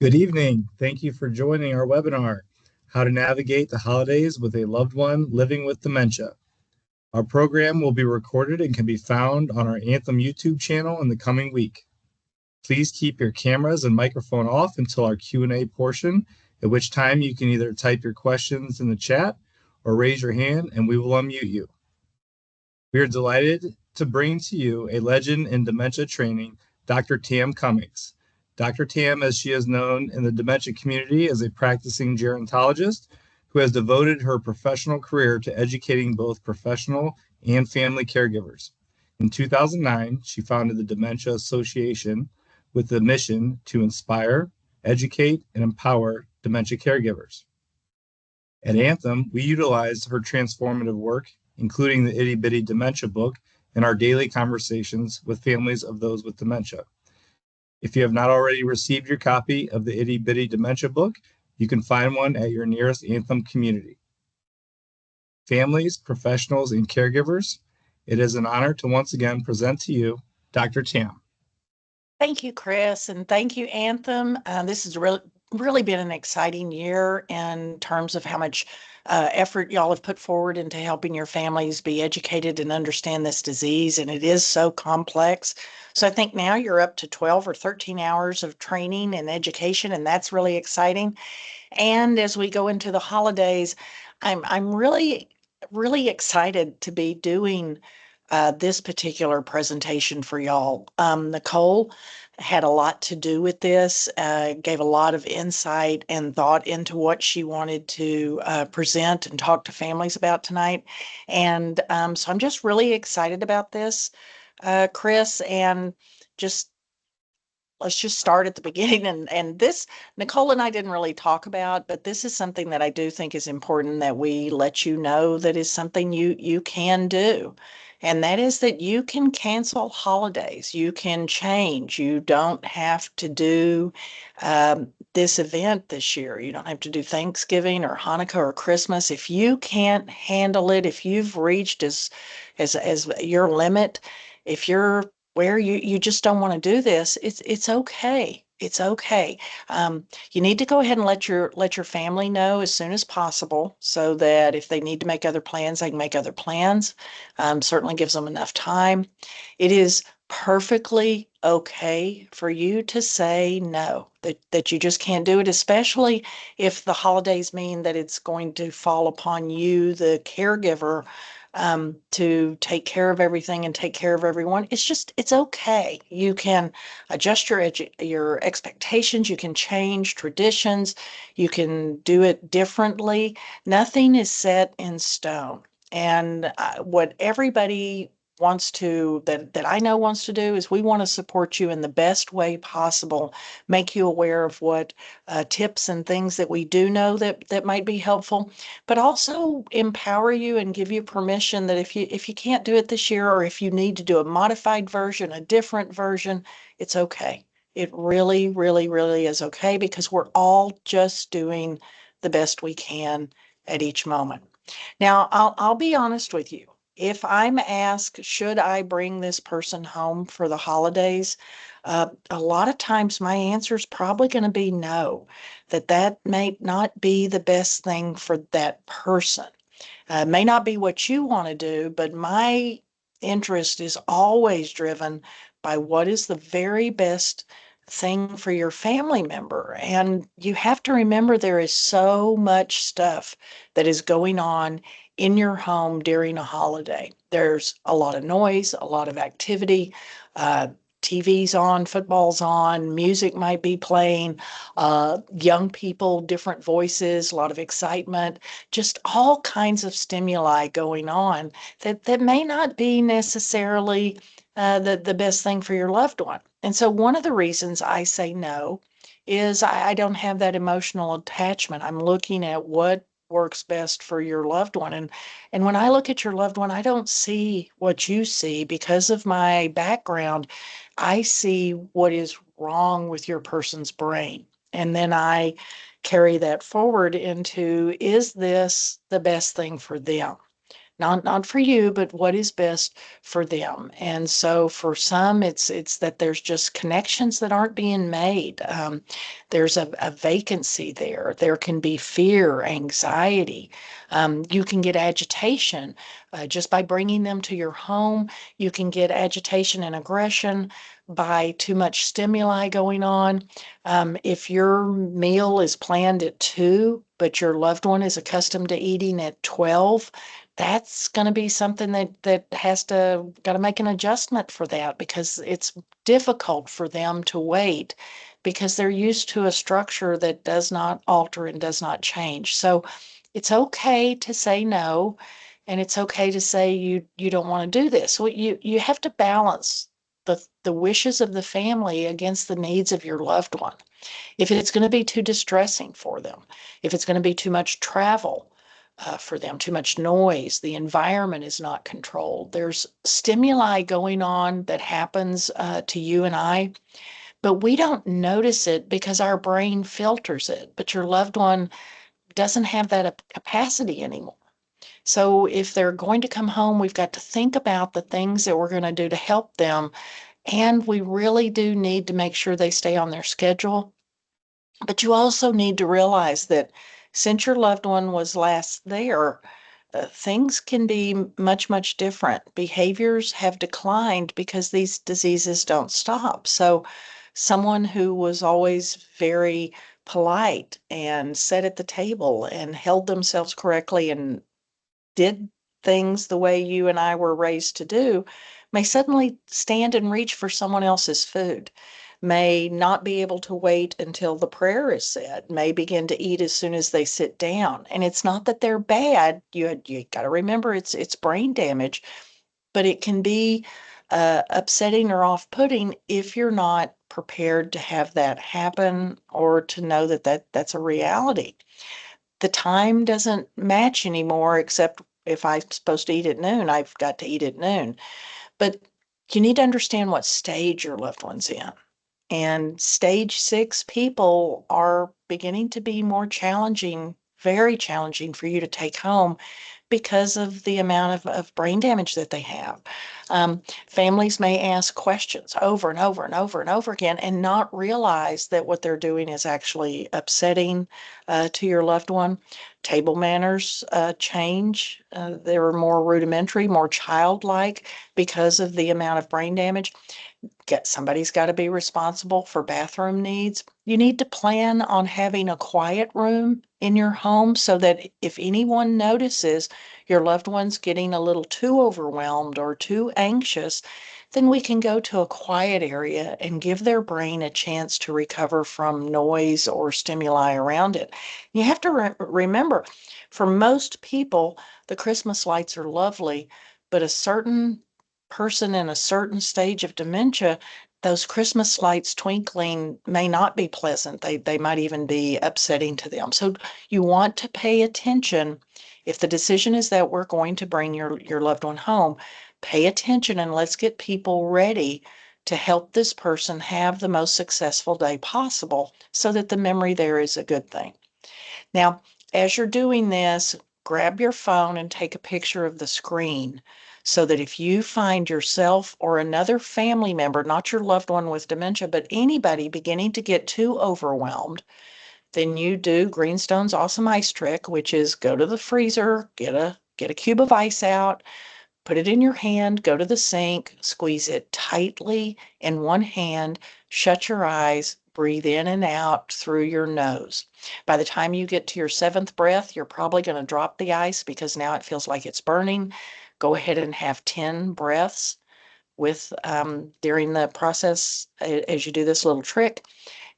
Good evening. Thank you for joining our webinar, How to Navigate the Holidays with a Loved One Living with Dementia. Our program will be recorded and can be found on our Anthem YouTube channel in the coming week. Please keep your cameras and microphone off until our Q&A portion, at which time you can either type your questions in the chat or raise your hand and we will unmute you. We are delighted to bring to you a legend in dementia training, Dr. Tam Cummings. Dr. Tam, as she is known in the dementia community, is a practicing gerontologist who has devoted her professional career to educating both professional and family caregivers. In 2009, she founded the Dementia Association with the mission to inspire, educate, and empower dementia caregivers. At Anthem, we utilize her transformative work, including the Itty Bitty Dementia book, in our daily conversations with families of those with dementia. If you have not already received your copy of the Itty Bitty Dementia book, you can find one at your nearest Anthem community. Families, professionals, and caregivers, it is an honor to once again present to you Dr. Tam. Thank you, Chris, and thank you, Anthem. This has really been an exciting year in terms of how much effort y'all have put forward into helping your families be educated and understand this disease, and it is so complex. So I think now you're up to 12 or 13 hours of training and education, and that's really exciting. And as we go into the holidays, I'm really excited to be doing this particular presentation for y'all. Nicole had a lot to do with this, gave a lot of insight and thought into what she wanted to present and talk to families about tonight. And so I'm just really excited about this, Chris, and just let's just start at the beginning. And this, Nicole and I didn't really talk about, but this is something that I do think is important that we let you know that is something you can do. And that is that you can cancel holidays. You can change. You don't have to do this event this year. You don't have to do Thanksgiving or Hanukkah or Christmas. If you can't handle it, if you've reached as your limit, if you're where you just don't want to do this, it's okay. It's okay. You need to go ahead and let your family know as soon as possible so that if they need to make other plans, they can make other plans. Certainly gives them enough time. It is perfectly okay for you to say no, that you just can't do it, especially if the holidays mean that it's going to fall upon you, the caregiver, to take care of everything and take care of everyone. It's okay. You can adjust your expectations. You can change traditions. You can do it differently. Nothing is set in stone. And what everybody that I know wants to do is we want to support you in the best way possible, make you aware of what tips and things that we do know that might be helpful, but also empower you and give you permission that if you can't do it this year, or if you need to do a modified version, a different version, it's okay. It really, really, really is okay, because we're all just doing the best we can at each moment. Now, I'll be honest with you. If I'm asked, should I bring this person home for the holidays? A lot of times my answer is probably going to be no, that may not be the best thing for that person. May not be what you want to do, but my interest is always driven by what is the very best thing for your family member. And you have to remember there is so much stuff that is going on in your home during a holiday. There's a lot of noise, a lot of activity, TV's on, football's on, music might be playing, young people, different voices, a lot of excitement, just all kinds of stimuli going on that may not be necessarily the best thing for your loved one. And so one of the reasons I say no is I don't have that emotional attachment. I'm looking at what works best for your loved one. And when I look at your loved one, I don't see what you see because of my background. I see what is wrong with your person's brain. And then I carry that forward into, is this the best thing for them? not for you, but what is best for them. And so for some, it's that there's just connections that aren't being made. There's a vacancy there. There can be fear, anxiety. You can get agitation just by bringing them to your home. You can get agitation and aggression by too much stimuli going on. If your meal is planned at 2, but your loved one is accustomed to eating at 12, that's going to be something that has to got to make an adjustment for that, because it's difficult for them to wait because they're used to a structure that does not alter and does not change. So it's okay to say no, and it's okay to say you don't want to do this. So you have to balance the wishes of the family against the needs of your loved one. If it's going to be too distressing for them, if it's going to be too much travel for them, too much noise, the environment is not controlled. There's stimuli going on that happens to you and I, but we don't notice it because our brain filters it. But your loved one doesn't have that capacity anymore. So if they're going to come home, we've got to think about the things that we're going to do to help them. And we really do need to make sure they stay on their schedule. But you also need to realize that since your loved one was last there, things can be much, much different. Behaviors have declined because these diseases don't stop. So, someone who was always very polite and sat at the table and held themselves correctly and did things the way you and I were raised to do may suddenly stand and reach for someone else's food, may not be able to wait until the prayer is said, may begin to eat as soon as they sit down. And it's not that they're bad. You got to remember it's brain damage, but it can be upsetting or off-putting if you're not prepared to have that happen or to know that's a reality. The time doesn't match anymore, except if I'm supposed to eat at noon, I've got to eat at noon. But you need to understand what stage your loved one's in. And stage 6 people are beginning to be more challenging, very challenging for you to take home because of the amount of brain damage that they have. Families may ask questions over and over and over and over again and not realize that what they're doing is actually upsetting to your loved one. Table manners change. They're more rudimentary, more childlike because of the amount of brain damage. Somebody's got to be responsible for bathroom needs. You need to plan on having a quiet room in your home so that if anyone notices your loved one's getting a little too overwhelmed or too anxious, then we can go to a quiet area and give their brain a chance to recover from noise or stimuli around it. You have to remember, for most people, the Christmas lights are lovely, but a certain person in a certain stage of dementia, those Christmas lights twinkling may not be pleasant. They might even be upsetting to them. So you want to pay attention. If the decision is that we're going to bring your loved one home, pay attention and let's get people ready to help this person have the most successful day possible so that the memory there is a good thing. Now, as you're doing this, grab your phone and take a picture of the screen so that if you find yourself or another family member, not your loved one with dementia, but anybody beginning to get too overwhelmed, then you do Greenstone's awesome ice trick, which is go to the freezer, get a cube of ice out, put it in your hand, go to the sink, squeeze it tightly in one hand, shut your eyes, breathe in and out through your nose. By the time you get to your 7th breath, you're probably going to drop the ice because now it feels like it's burning. Go ahead and have 10 breaths with during the process as you do this little trick,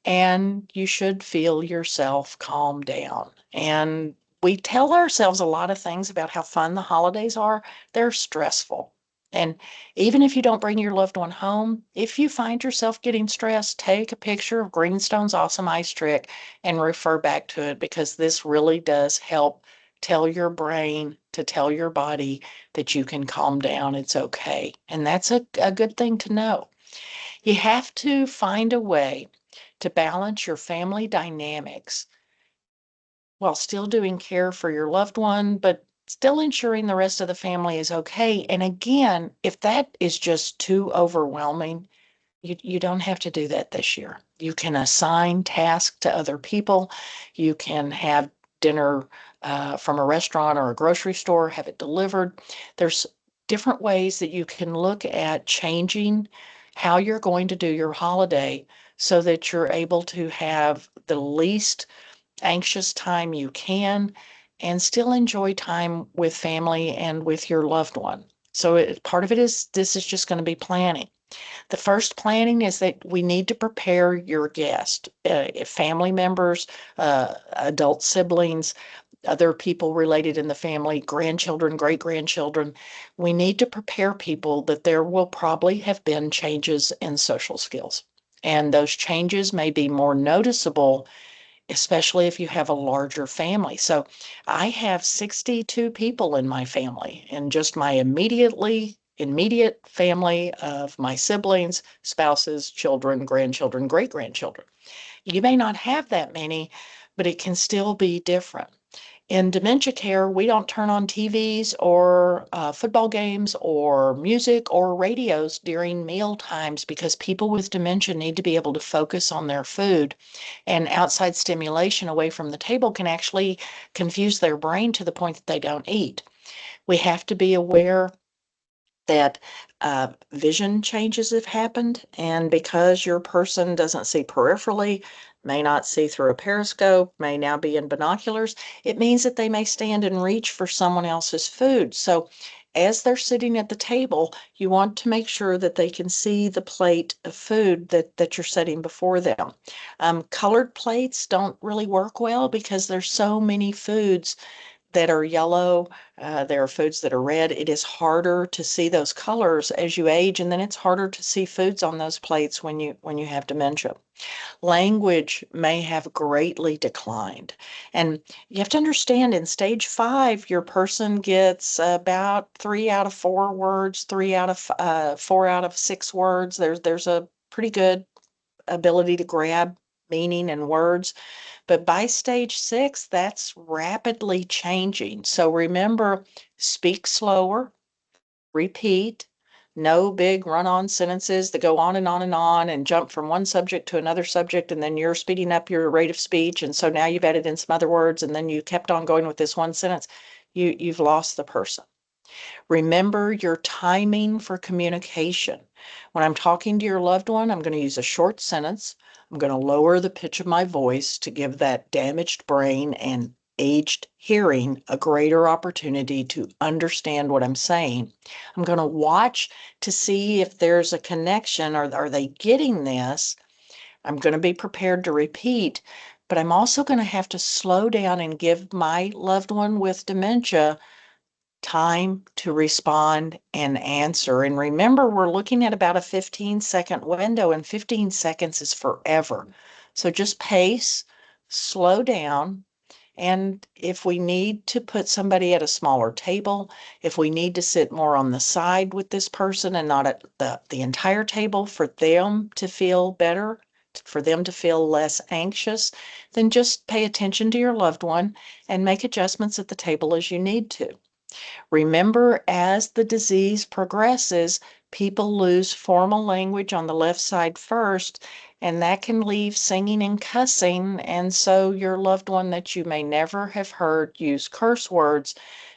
and you should feel yourself calm down. And we tell ourselves a lot of things about how fun the holidays are. They're stressful. And even if you don't bring your loved one home, if you find yourself getting stressed, take a picture of Greenstone's awesome ice trick and refer back to it, because this really does help tell your brain to tell your body that you can calm down. It's okay. And that's a good thing to know. You have to find a way to balance your family dynamics while still doing care for your loved one, but still ensuring the rest of the family is okay. And again, if that is just too overwhelming, you don't have to do that this year. You can assign tasks to other people. You can have dinner from a restaurant or a grocery store, have it delivered. There's different ways that you can look at changing how you're going to do your holiday so that you're able to have the least anxious time you can and still enjoy time with family and with your loved one. So part of it is this is just going to be planning. The first planning is that we need to prepare your guest, family members, adult siblings, other people related in the family, grandchildren, great grandchildren. We need to prepare people that there will probably have been changes in social skills. And those changes may be more noticeable, especially if you have a larger family. So I have 62 people in my family, and just my immediate family of my siblings, spouses, children, grandchildren, great grandchildren. You may not have that many, but it can still be different. In dementia care, we don't turn on TVs or football games or music or radios during meal times because people with dementia need to be able to focus on their food. And outside stimulation away from the table can actually confuse their brain to the point that they don't eat. We have to be aware that vision changes have happened. And because your person doesn't see peripherally, may not see through a periscope, may now be in binoculars, it means that they may stand and reach for someone else's food. So as they're sitting at the table, you want to make sure that they can see the plate of food that you're setting before them. Colored plates don't really work well because there's so many foods that are yellow. There are foods that are red. It is harder to see those colors as you age, and then it's harder to see foods on those plates when you have dementia. Language may have greatly declined. And you have to understand in stage 5, your person gets about 3 out of 4 words, 4 out of 6 words. There's a pretty good ability to grab meaning and words. But by stage 6, that's rapidly changing. So remember, speak slower, repeat, no big run on sentences that go on and on and on and jump from one subject to another subject. And then you're speeding up your rate of speech. And so now you've added in some other words and then you kept on going with this one sentence. You've lost the person. Remember your timing for communication. When I'm talking to your loved one, I'm going to use a short sentence. I'm going to lower the pitch of my voice to give that damaged brain and aged hearing a greater opportunity to understand what I'm saying. I'm going to watch to see if there's a connection or are they getting this? I'm going to be prepared to repeat, but I'm also going to have to slow down and give my loved one with dementia time to respond and answer. And remember, we're looking at about a 15-second window, and 15 seconds is forever. So just pace, slow down. And if we need to put somebody at a smaller table, if we need to sit more on the side with this person and not at the entire table for them to feel better, for them to feel less anxious, then just pay attention to your loved one and make adjustments at the table as you need to. Remember, as the disease progresses, people lose formal language on the left side first, and that can leave singing and cussing. And so your loved one that you may never have heard use curse words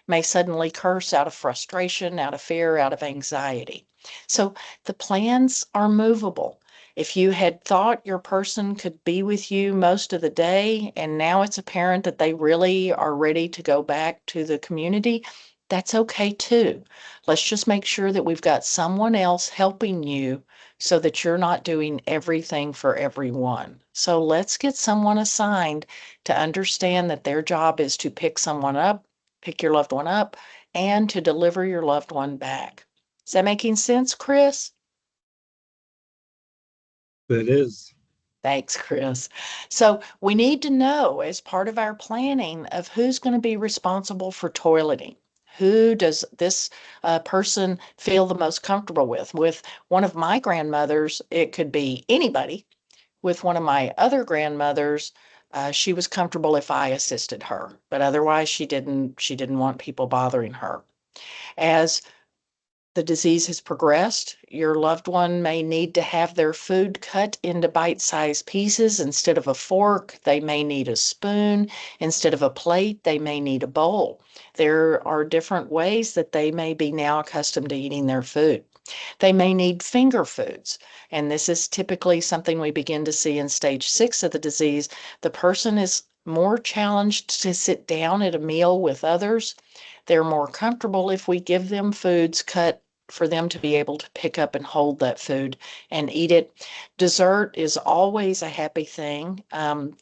may suddenly curse out of frustration, out of fear, out of anxiety. So the plans are movable. If you had thought your person could be with you most of the day, and now it's apparent that they really are ready to go back to the community, that's okay too. Let's just make sure that we've got someone else helping you so that you're not doing everything for everyone. So let's get someone assigned to understand that their job is to pick someone up, pick your loved one up, and to deliver your loved one back. Is that making sense, Chris? It is. Thanks, Chris. So we need to know as part of our planning of who's going to be responsible for toileting. Who does this person feel the most comfortable with? With one of my grandmothers, it could be anybody. With one of my other grandmothers, She was comfortable if I assisted her, but otherwise she didn't want people bothering her. As the disease has progressed, your loved one may need to have their food cut into bite-sized pieces instead of a fork. They may need a spoon instead of a plate. They may need a bowl. There are different ways that they may be now accustomed to eating their food. They may need finger foods, and this is typically something we begin to see in stage 6 of the disease. The person is more challenged to sit down at a meal with others. They're more comfortable if we give them foods cut for them to be able to pick up and hold that food and eat it. Dessert is always a happy thing.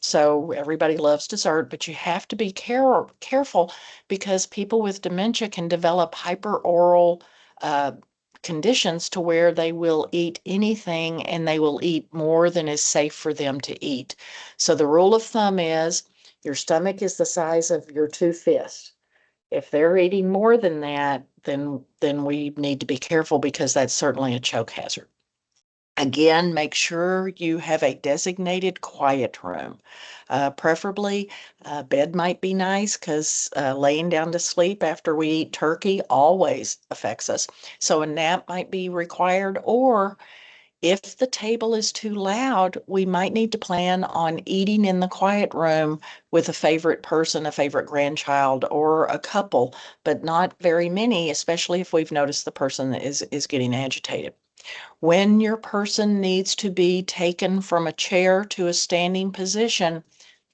So everybody loves dessert, but you have to be careful because people with dementia can develop hyperoral uh, conditions to where they will eat anything and they will eat more than is safe for them to eat. So the rule of thumb is your stomach is the size of your two fists. If they're eating more than that, then we need to be careful because that's certainly a choke hazard. Again, make sure you have a designated quiet room. Preferably, bed might be nice because laying down to sleep after we eat turkey always affects us. So a nap might be required, or if the table is too loud, we might need to plan on eating in the quiet room with a favorite person, a favorite grandchild, or a couple, but not very many, especially if we've noticed the person is getting agitated. When your person needs to be taken from a chair to a standing position,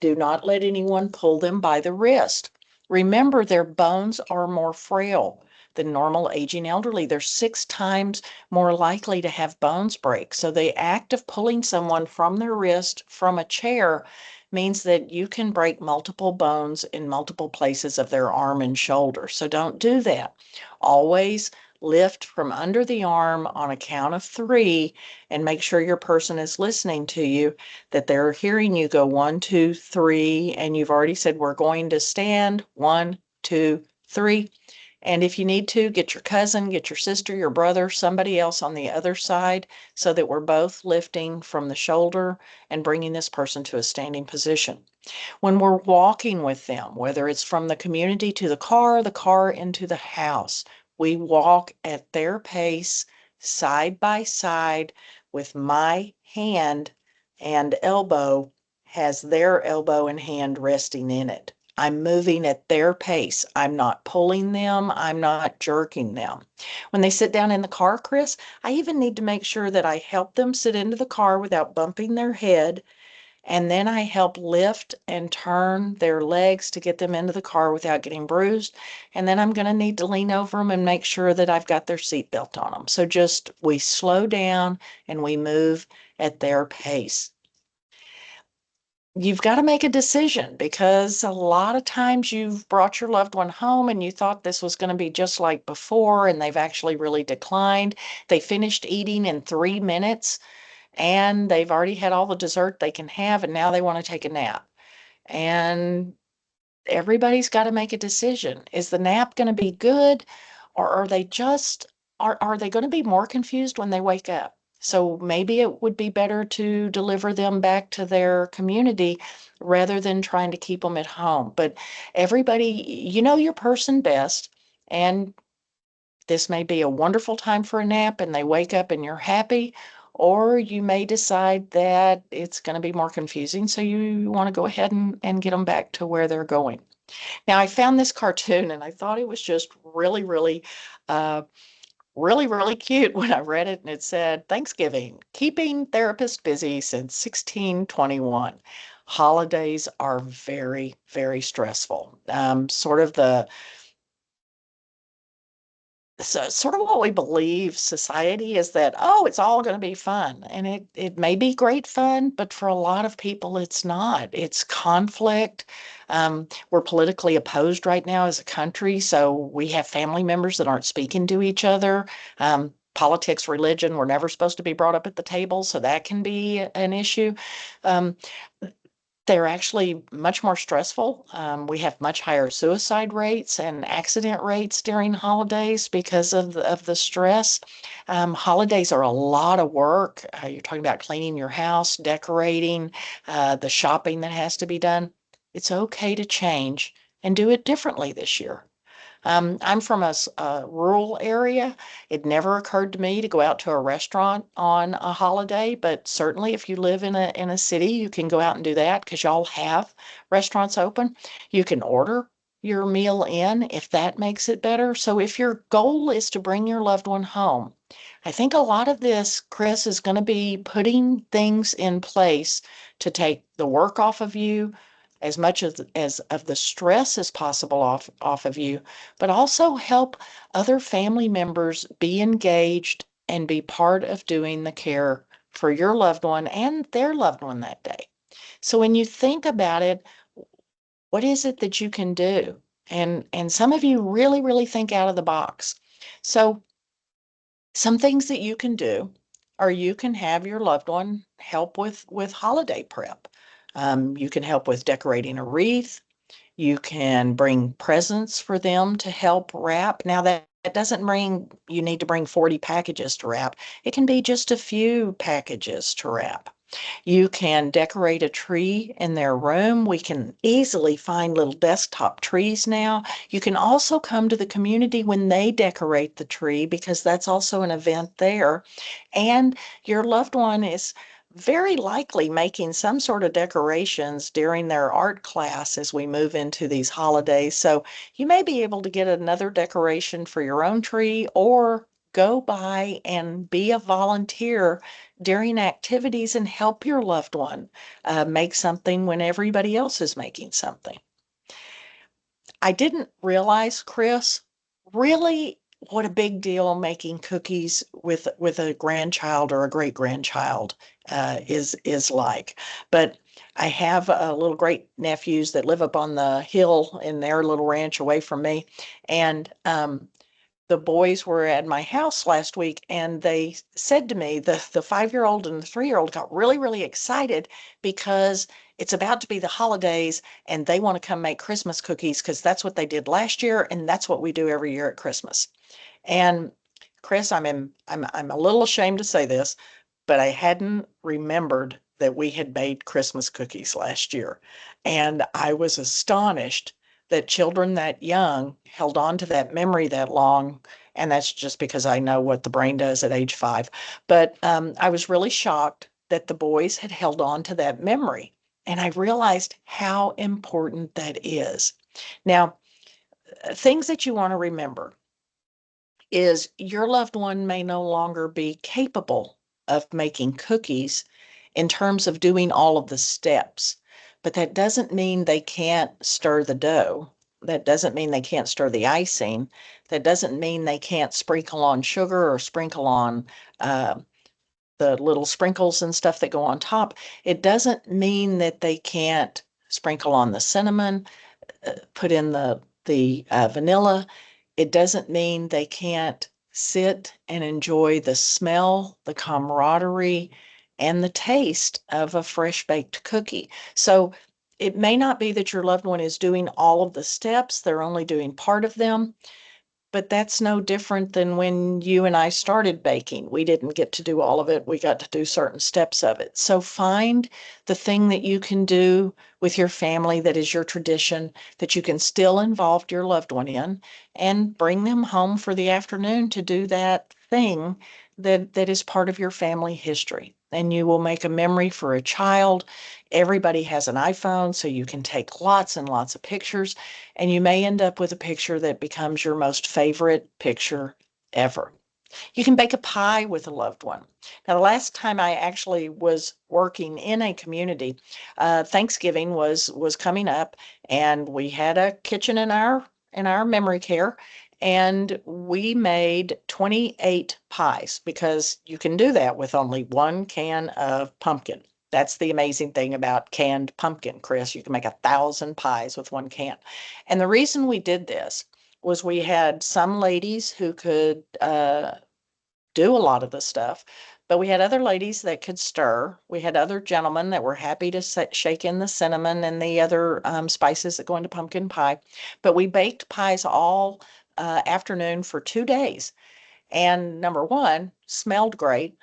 do not let anyone pull them by the wrist. Remember, their bones are more frail than normal aging elderly. They're 6 times more likely to have bones break. So the act of pulling someone from their wrist from a chair means that you can break multiple bones in multiple places of their arm and shoulder. So don't do that. Always lift from under the arm on a count of 3 and make sure your person is listening to you, that they're hearing you go 1, 2, 3, and you've already said, we're going to stand 1, 2, 3. And if you need to, get your cousin, get your sister, your brother, somebody else on the other side so that we're both lifting from the shoulder and bringing this person to a standing position. When we're walking with them, whether it's from the community to the car into the house, we walk at their pace, side by side, with my hand and elbow has their elbow and hand resting in it. I'm moving at their pace. I'm not pulling them. I'm not jerking them. When they sit down in the car, Chris, I even need to make sure that I help them sit into the car without bumping their head, and then I help lift and turn their legs to get them into the car without getting bruised. And then I'm going to need to lean over them and make sure that I've got their seatbelt on them. So just we slow down and we move at their pace. You've got to make a decision because a lot of times you've brought your loved one home and you thought this was going to be just like before, and they've actually really declined. They finished eating in 3 minutes and they've already had all the dessert they can have, and now they want to take a nap. And everybody's got to make a decision. Is the nap going to be good, or are they just are they going to be more confused when they wake up? So maybe it would be better to deliver them back to their community rather than trying to keep them at home. But everybody, you know your person best, and this may be a wonderful time for a nap and they wake up and you're happy, or you may decide that it's going to be more confusing. So you want to go ahead and get them back to where they're going. Now, I found this cartoon and I thought it was just uh, really cute when I read it. And it said, Thanksgiving, keeping therapists busy since 1621. Holidays are very stressful. Sort of the so sort of what we believe society is that, oh, it's all going to be fun, and it may be great fun, but for a lot of people it's not. It's conflict. We're politically opposed right now as a country, so we have family members that aren't speaking to each other. Politics, religion were never supposed to be brought up at the table, so that can be an issue. um, They're actually much more stressful. We have much higher suicide rates and accident rates during holidays because of the stress. Holidays are a lot of work. You're talking about cleaning your house, decorating, the shopping that has to be done. It's okay to change and do it differently this year. I'm from a rural area. It never occurred to me to go out to a restaurant on a holiday, but certainly if you live in a city, you can go out and do that because y'all have restaurants open. You can order your meal in if that makes it better. So if your goal is to bring your loved one home, I think a lot of this, Chris, is going to be putting things in place to take the work off of you, as much as of the stress as possible off of you, but also help other family members be engaged and be part of doing the care for your loved one and their loved one that day. So when you think about it, what is it that you can do? And some of you really, really think out of the box. So some things that you can do are you can have your loved one help with holiday prep. You can help with decorating a wreath. You can bring presents for them to help wrap. Now, that doesn't mean you need to bring 40 packages to wrap. It can be just a few packages to wrap. You can decorate a tree in their room. We can easily find little desktop trees now. You can also come to the community when they decorate the tree because that's also an event there. And your loved one is very likely making some sort of decorations during their art class as we move into these holidays. So you may be able to get another decoration for your own tree or go by and be a volunteer during activities and help your loved one make something when everybody else is making something. I didn't realize, Chris, really what a big deal making cookies with a grandchild or a great grandchild is like. But I have little great nephews that live up on the hill in their little ranch away from me, and the boys were at my house last week and they said to me, the 5 year old and the 3 year old got really, really excited because it's about to be the holidays and they want to come make Christmas cookies because that's what they did last year and that's what we do every year at Christmas. And Chris, I'm a little ashamed to say this, but I hadn't remembered that we had made Christmas cookies last year. And I was astonished that children that young held on to that memory that long. And that's just because I know what the brain does at age 5. But I was really shocked that the boys had held on to that memory. And I realized how important that is. Now, things that you want to remember is your loved one may no longer be capable of making cookies in terms of doing all of the steps, but that doesn't mean they can't stir the dough. That doesn't mean they can't stir the icing. That doesn't mean they can't sprinkle on sugar or sprinkle on uh, the little sprinkles and stuff that go on top. It doesn't mean that they can't sprinkle on the cinnamon, put in the vanilla. It doesn't mean they can't sit and enjoy the smell, the camaraderie, and the taste of a fresh baked cookie. So it may not be that your loved one is doing all of the steps, they're only doing part of them. But that's no different than when you and I started baking. We didn't get to do all of it. We got to do certain steps of it. So find the thing that you can do with your family that is your tradition that you can still involve your loved one in and bring them home for the afternoon to do that thing that is part of your family history. And you will make a memory for a child. Everybody has an iPhone, so you can take lots and lots of pictures and you may end up with a picture that becomes your most favorite picture ever. You can bake a pie with a loved one. Now, the last time I actually was working in a community, Thanksgiving was coming up, and we had a kitchen in our memory care, and we made 28 pies because you can do that with only one can of pumpkin. That's the amazing thing about canned pumpkin, Chris. You can make 1,000 pies with one can. And the reason we did this was we had some ladies who could do a lot of the stuff. But we had other ladies that could stir. We had other gentlemen that were happy to shake in the cinnamon and the other spices that go into pumpkin pie. But we baked pies all afternoon for 2 days. And number one, smelled great.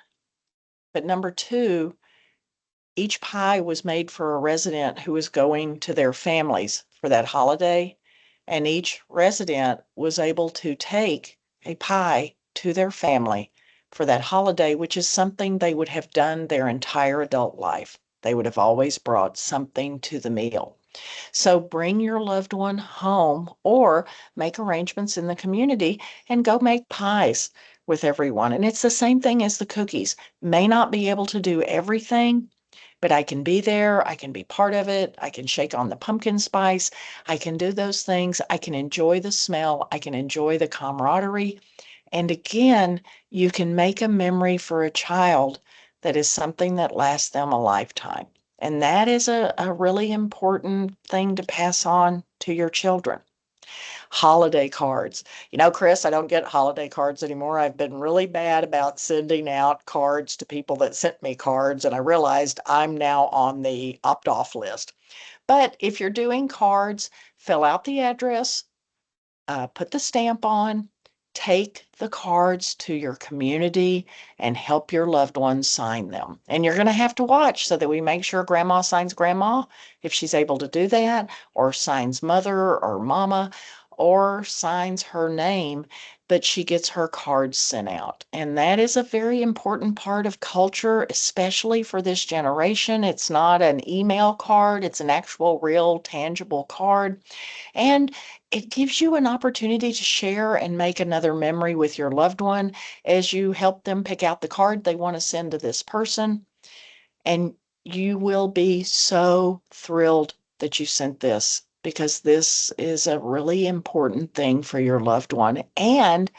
But number two, each pie was made for a resident who was going to their families for that holiday. And each resident was able to take a pie to their family for that holiday, which is something they would have done their entire adult life. They would have always brought something to the meal. So bring your loved one home or make arrangements in the community and go make pies with everyone. And it's the same thing as the cookies. May not be able to do everything, but I can be there. I can be part of it. I can shake on the pumpkin spice. I can do those things. I can enjoy the smell. I can enjoy the camaraderie. And again, you can make a memory for a child that is something that lasts them a lifetime. And that is a really important thing to pass on to your children. Holiday cards. You know, Chris, I don't get holiday cards anymore. I've been really bad about sending out cards to people that sent me cards, and I realized I'm now on the opt-off list. But if you're doing cards, fill out the address, put the stamp on, take the cards to your community and help your loved ones sign them. And you're going to have to watch so that we make sure grandma signs grandma if she's able to do that, or signs mother or mama, or signs her name, but she gets her cards sent out. And that is a very important part of culture, especially for this generation. It's not an email card, it's an actual, real, tangible card. And it gives you an opportunity to share and make another memory with your loved one as you help them pick out the card they want to send to this person. And you will be so thrilled that you sent this, because this is a really important thing for your loved one. And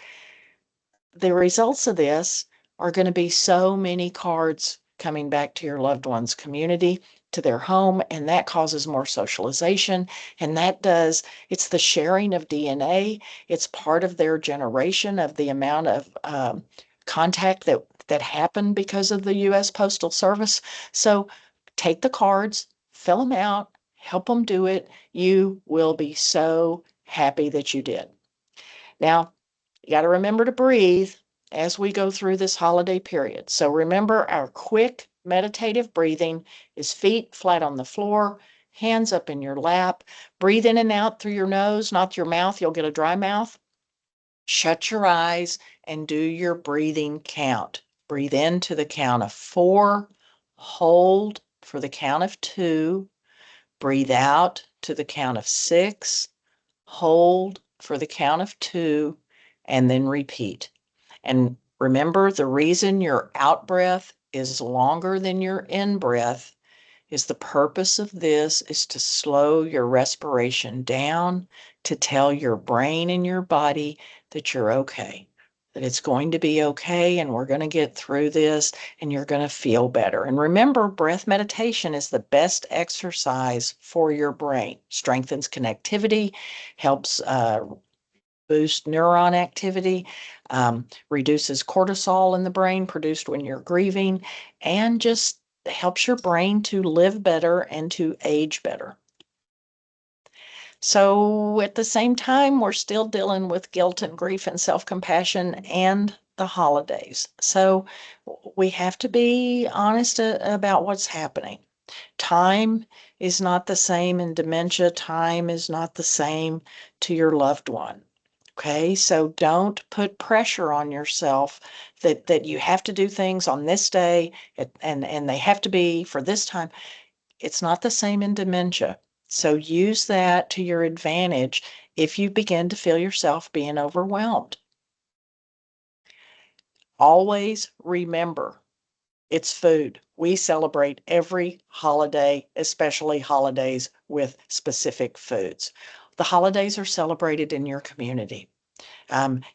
the results of this are going to be so many cards coming back to your loved one's community, to their home, and that causes more socialization. And it's the sharing of DNA. It's part of their generation of the amount of contact that happened because of the U.S. Postal Service. So take the cards, fill them out, help them do it. You will be so happy that you did. Now, you got to remember to breathe as we go through this holiday period. So remember, our quick meditative breathing is feet flat on the floor, hands up in your lap. Breathe in and out through your nose, not your mouth. You'll get a dry mouth. Shut your eyes and do your breathing count. Breathe in to the count of 4, hold for the count of 2, breathe out to the count of 6, hold for the count of 2, and then repeat. And remember, the reason your out breath is longer than your in breath is the purpose of this is to slow your respiration down, to tell your brain and your body that you're okay, that it's going to be okay, and we're going to get through this, and you're going to feel better. And remember, breath meditation is the best exercise for your brain. Strengthens connectivity, helps boost neuron activity, reduces cortisol in the brain produced when you're grieving, and just helps your brain to live better and to age better. So at the same time, we're still dealing with guilt and grief and self-compassion and the holidays. So we have to be honest about what's happening. Time is not the same in dementia. Time is not the same to your loved one. Okay, so don't put pressure on yourself that you have to do things on this day and they have to be for this time. It's not the same in dementia. So use that to your advantage if you begin to feel yourself being overwhelmed. Always remember, it's food. We celebrate every holiday, especially holidays with specific foods. The holidays are celebrated in your community.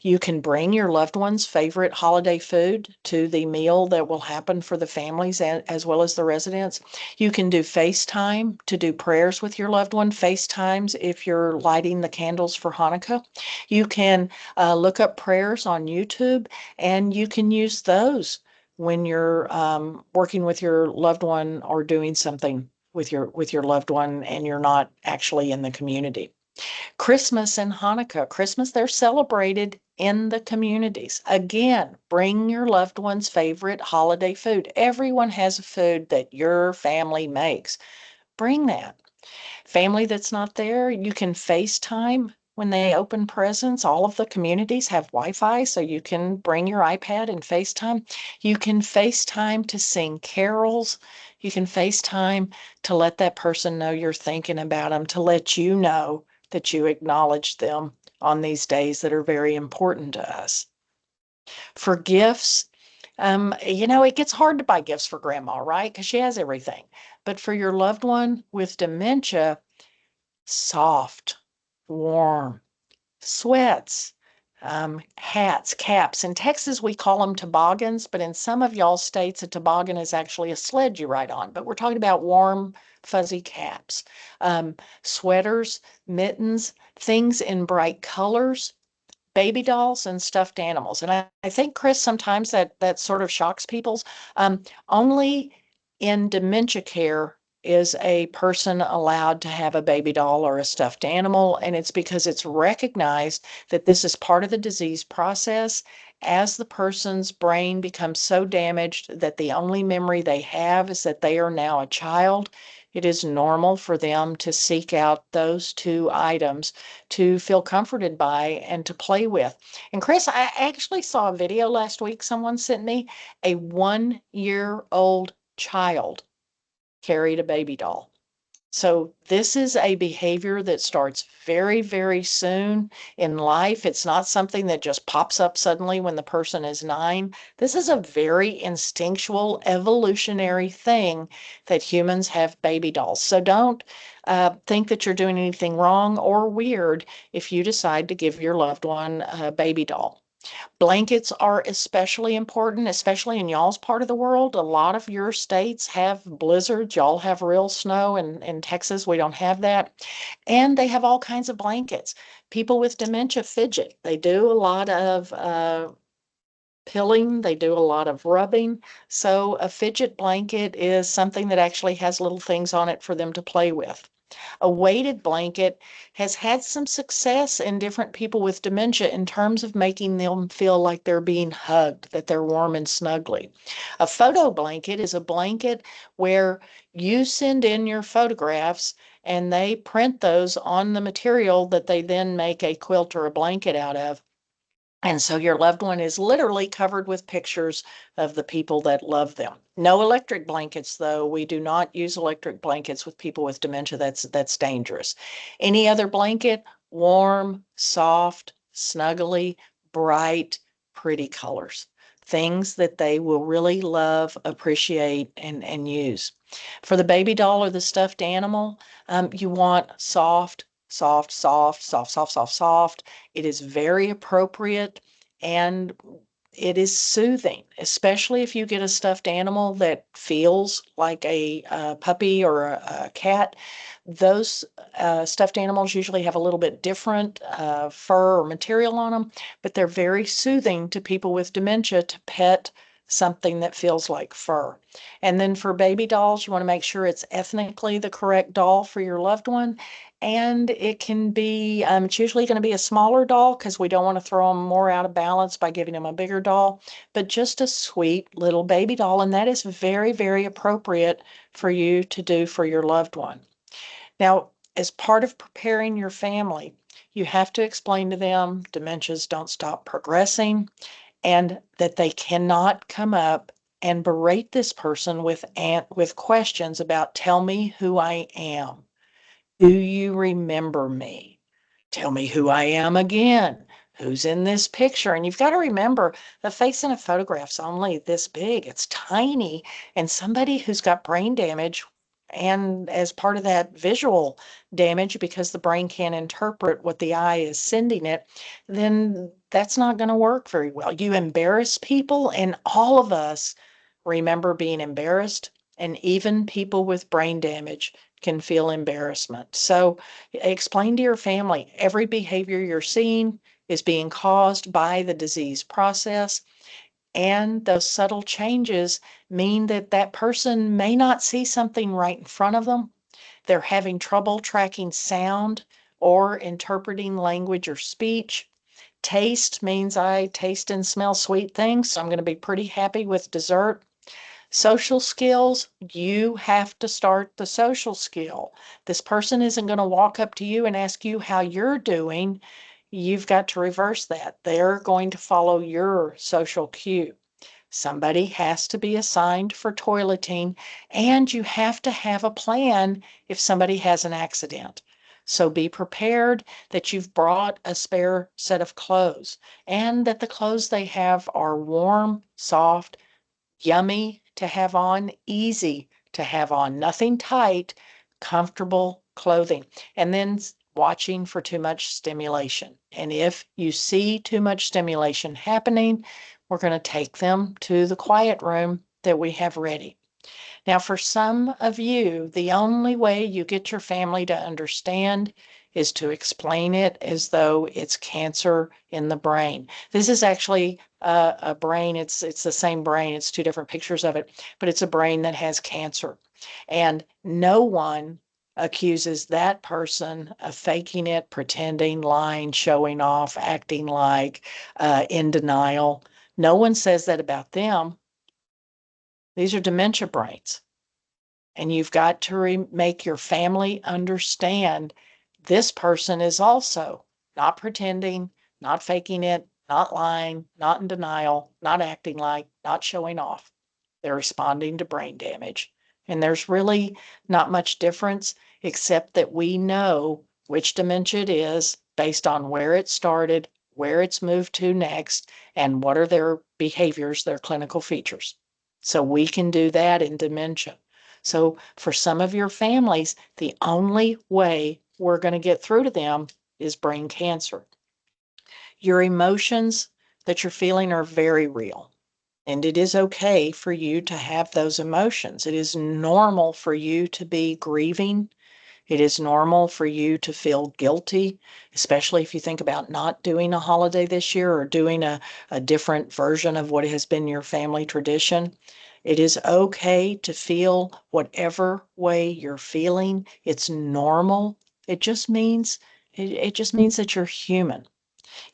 You can bring your loved one's favorite holiday food to the meal that will happen for the families as well as the residents. You can do FaceTime to do prayers with your loved one, FaceTimes if you're lighting the candles for Hanukkah. You can look up prayers on YouTube, and you can use those when you're working with your loved one or doing something with your loved one and you're not actually in the community. Christmas and Hanukkah. Christmas, they're celebrated in the communities. Again, bring your loved one's favorite holiday food. Everyone has a food that your family makes. Bring that. Family that's not there, you can FaceTime when they open presents. All of the communities have Wi-Fi, so you can bring your iPad and FaceTime. You can FaceTime to sing carols. You can FaceTime to let that person know you're thinking about them, to let you know that you acknowledge them on these days that are very important to us. For gifts, it gets hard to buy gifts for grandma, right? Because she has everything. But for your loved one with dementia, soft, warm, sweats, hats, caps. In Texas, we call them toboggans, but in some of y'all states, a toboggan is actually a sled you ride on. But we're talking about warm, fuzzy caps, sweaters, mittens, things in bright colors, baby dolls and stuffed animals. And I think, Chris, sometimes that sort of shocks people. Only in dementia care is a person allowed to have a baby doll or a stuffed animal, and it's because it's recognized that this is part of the disease process. As the person's brain becomes so damaged that the only memory they have is that they are now a child, it is normal for them to seek out those two items to feel comforted by and to play with. And Chris, I actually saw a video last week someone sent me. A 1-year-old child carried a baby doll. So this is a behavior that starts very, very soon in life. It's not something that just pops up suddenly when the person is 9. This is a very instinctual, evolutionary thing that humans have baby dolls. So don't think that you're doing anything wrong or weird if you decide to give your loved one a baby doll. Blankets are especially important, especially in y'all's part of the world. A lot of your states have blizzards. Y'all have real snow. And in Texas, we don't have that. And they have all kinds of blankets. People with dementia fidget. They do a lot of pilling, they do a lot of rubbing. So a fidget blanket is something that actually has little things on it for them to play with. A weighted blanket has had some success in different people with dementia in terms of making them feel like they're being hugged, that they're warm and snuggly. A photo blanket is a blanket where you send in your photographs and they print those on the material that they then make a quilt or a blanket out of. And so your loved one is literally covered with pictures of the people that love them. No electric blankets, though. We do not use electric blankets with people with dementia. That's dangerous. Any other blanket, warm, soft, snuggly, bright, pretty colors. Things that they will really love, appreciate, and use. For the baby doll or the stuffed animal, you want soft, soft, soft, soft, soft, soft, soft. It is very appropriate and it is soothing, especially if you get a stuffed animal that feels like a puppy or a cat. Those stuffed animals usually have a little bit different fur or material on them, but they're very soothing to people with dementia to pet something that feels like fur. And then for baby dolls, you want to make sure it's ethnically the correct doll for your loved one. And it can be, it's usually going to be a smaller doll because we don't want to throw them more out of balance by giving them a bigger doll, but just a sweet little baby doll. And that is very, very appropriate for you to do for your loved one. Now, as part of preparing your family, you have to explain to them dementias don't stop progressing and that they cannot come up and berate this person with questions about tell me who I am. Do you remember me? Tell me who I am again. Who's in this picture? And you've got to remember the face in a photograph's only this big. It's tiny. And somebody who's got brain damage And as part of that visual damage, because the brain can't interpret what the eye is sending it, then that's not going to work very well. You embarrass people, and all of us remember being embarrassed, and even people with brain damage can feel embarrassment. So explain to your family every behavior you're seeing is being caused by the disease process. And those subtle changes mean that that person may not see something right in front of them. They're having trouble tracking sound or interpreting language or speech. Taste means I taste and smell sweet things, so I'm going to be pretty happy with dessert. Social skills, you have to start the social skill. This person isn't going to walk up to you and ask you how you're doing. You've got to reverse that. They're going to follow your social cue. Somebody has to be assigned for toileting, and you have to have a plan if somebody has an accident. So be prepared that you've brought a spare set of clothes and that the clothes they have are warm, soft, yummy to have on, easy to have on, nothing tight, comfortable clothing. And then watching for too much stimulation. And if you see too much stimulation happening, we're going to take them to the quiet room that we have ready. Now, for some of you, the only way you get your family to understand is to explain it as though it's cancer in the brain. This is actually a brain. It's the same brain. It's two different pictures of it, but it's a brain that has cancer. And no one accuses that person of faking it, pretending, lying, showing off, acting like, in denial. No one says that about them. These are dementia brains. And you've got to make your family understand this person is also not pretending, not faking it, not lying, not in denial, not acting like, not showing off. They're responding to brain damage. And there's really not much difference except that we know which dementia it is based on where it started, where it's moved to next, and what are their behaviors, their clinical features. So we can do that in dementia. So for some of your families, the only way we're going to get through to them is brain cancer. Your emotions that you're feeling are very real. And it is okay for you to have those emotions. It is normal for you to be grieving. It is normal for you to feel guilty, especially if you think about not doing a holiday this year or doing a different version of what has been your family tradition. It is okay to feel whatever way you're feeling. It's normal. It just means it just means that you're human.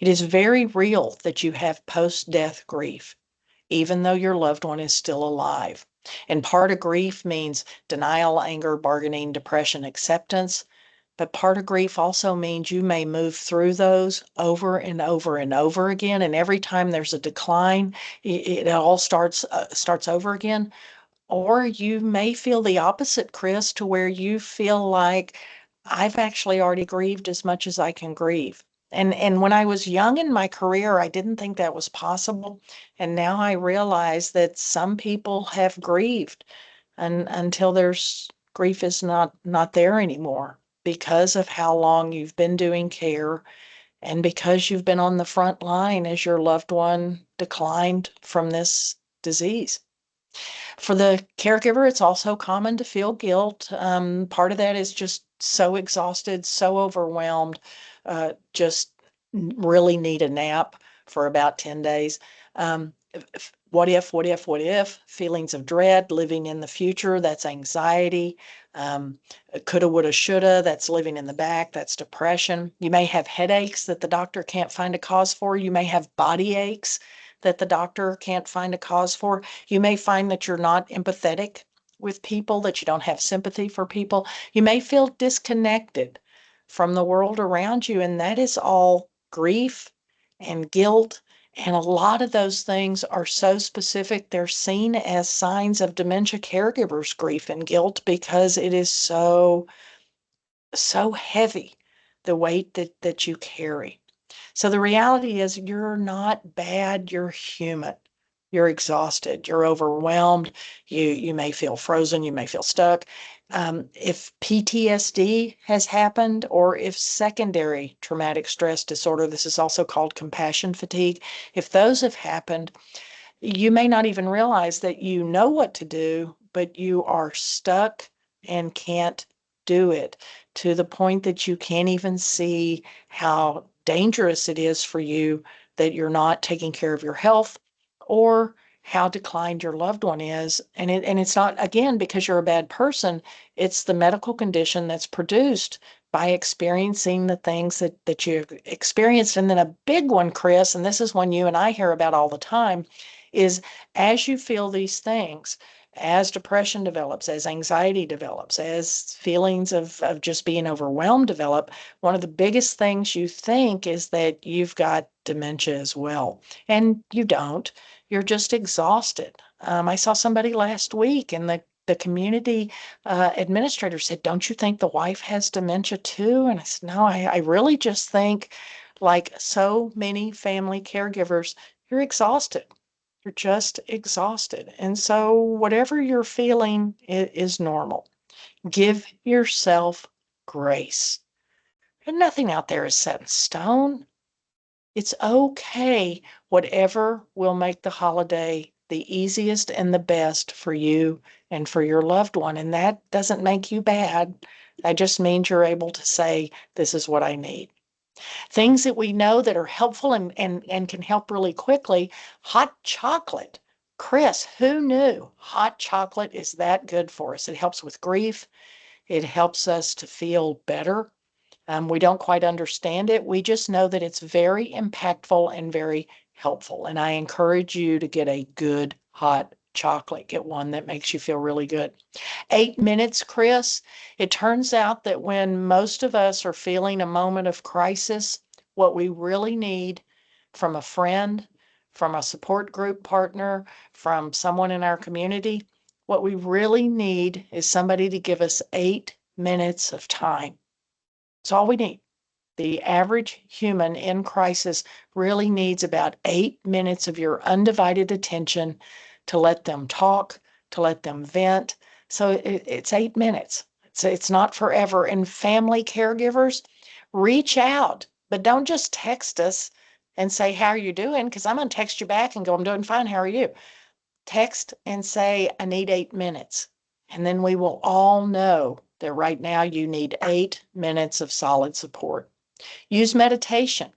It is very real that you have post-death grief, even though your loved one is still alive. And part of grief means denial, anger, bargaining, depression, acceptance. But part of grief also means you may move through those over and over and over again. And every time there's a decline, it all starts over again. Or you may feel the opposite, Chris, to where you feel like I've actually already grieved as much as I can grieve. And when I was young in my career, I didn't think that was possible. And now I realize that some people have grieved and until there's grief is not there anymore because of how long you've been doing care and because you've been on the front line as your loved one declined from this disease. For the caregiver, it's also common to feel guilt. Part of that is just so exhausted, so overwhelmed, just really need a nap for about 10 days. What if, feelings of dread, living in the future, that's anxiety. Coulda, woulda, shoulda, that's living in the back, that's depression. You may have headaches that the doctor can't find a cause for. You may have body aches that the doctor can't find a cause for. You may find that you're not empathetic with people, that you don't have sympathy for people. You may feel disconnected from the world around you, and that is all grief and guilt. And a lot of those things are so specific, they're seen as signs of dementia caregivers' grief and guilt because it is so heavy, the weight that you carry. So the reality is you're not bad, you're human. You're exhausted, you're overwhelmed, you may feel frozen, you may feel stuck. If PTSD has happened, or if secondary traumatic stress disorder, this is also called compassion fatigue, if those have happened, you may not even realize that you know what to do, but you are stuck and can't do it, to the point that you can't even see how dangerous it is for you that you're not taking care of your health, or how declined your loved one is. And it's not, again, because you're a bad person. It's the medical condition that's produced by experiencing the things that you experienced. And then a big one, Chris, and this is one you and I hear about all the time, is as you feel these things, as depression develops, as anxiety develops, as feelings of just being overwhelmed develop, one of the biggest things you think is that you've got dementia as well. And you don't. You're just exhausted. I saw somebody last week, and the community administrator said, "Don't you think the wife has dementia too?" And I said, "No, I really just think, like so many family caregivers, you're exhausted. You're just exhausted. And so, whatever you're feeling is normal. Give yourself grace. And nothing out there is set in stone. It's okay, whatever will make the holiday the easiest and the best for you and for your loved one. And that doesn't make you bad. That just means you're able to say, this is what I need. Things that we know that are helpful and can help really quickly. Hot chocolate. Chris, who knew hot chocolate is that good for us? It helps with grief. It helps us to feel better. We don't quite understand it. We just know that it's very impactful and very helpful. And I encourage you to get a good hot chocolate. Get one that makes you feel really good. 8 minutes, Chris. It turns out that when most of us are feeling a moment of crisis, what we really need from a friend, from a support group partner, from someone in our community, what we really need is somebody to give us 8 minutes of time. It's all we need. The average human in crisis really needs about 8 minutes of your undivided attention to let them talk, to let them vent. So it's 8 minutes. It's not forever. And family caregivers, reach out, but don't just text us and say, "How are you doing?" Because I'm going to text you back and go, "I'm doing fine. How are you?" Text and say, "I need 8 minutes." And then we will all know that right now you need 8 minutes of solid support. Use meditation.